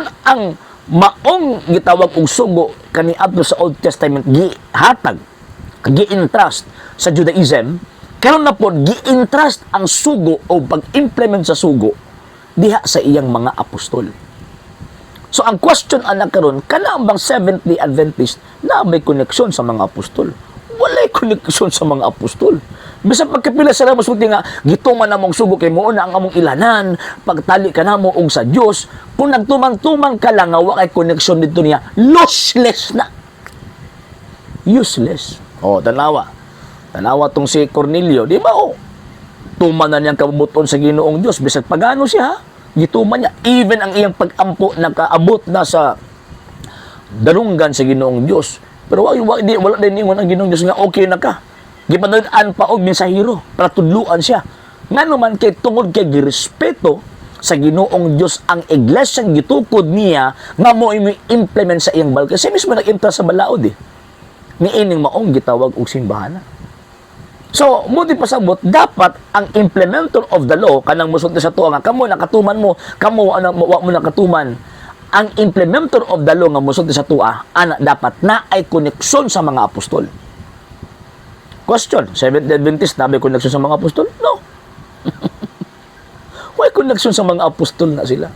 Kung ang maong gitawag og sugo kaniadto sa Old Testament gihatag, gi-entrust sa Judaism, karon na pod gi-entrust ang sugo o pag-implement sa sugo diha sa iyang mga apostol. So ang question anak karon, kana bang Seventh-day Adventist na may koneksyon sa mga apostol? Walay koneksyon sa mga apostol. Bisan pagkapila sila masuti nga gituman namong sugo kay mo na ang among ilanan, pagtali ka namo og sa Dios, kung nagtumang-tumang ka lang nga wa kay koneksyon dito niya, lossless na. Useless. Oh, tanawa tong si Cornelio, di ba oh? Tuman na niyang kabubuton sa Ginoong Dios, bisag pagano siya, gituman niya. Even ang iyang pag-ampo nakaabot na sa darunggan sa Ginoong Dios. Pero wala din ingon ang Ginoong Dios nga okay na ka. Gipadaan pa og mensahero para tudluan siya. Ngano man kay tungod kay girespeto sa Ginoong Dios ang iglesyang gitukod niya nga mo implement sa iyang balay. Kasi mismo nag-implement sa balaod eh. Niining maong gitawag og simbahan. So, mo di pasabot, dapat ang implementer of the law, kanang musulti sa tuwa nga, kamo nakatuman mo, kamo wa mo nakatuman, ang implementer of the law nga musulti sa tuwa, dapat na ay koneksyon sa mga apostol. Question, Seventh-day Adventist, na may koneksyon sa mga apostol? No. Why koneksyon sa mga apostol na sila?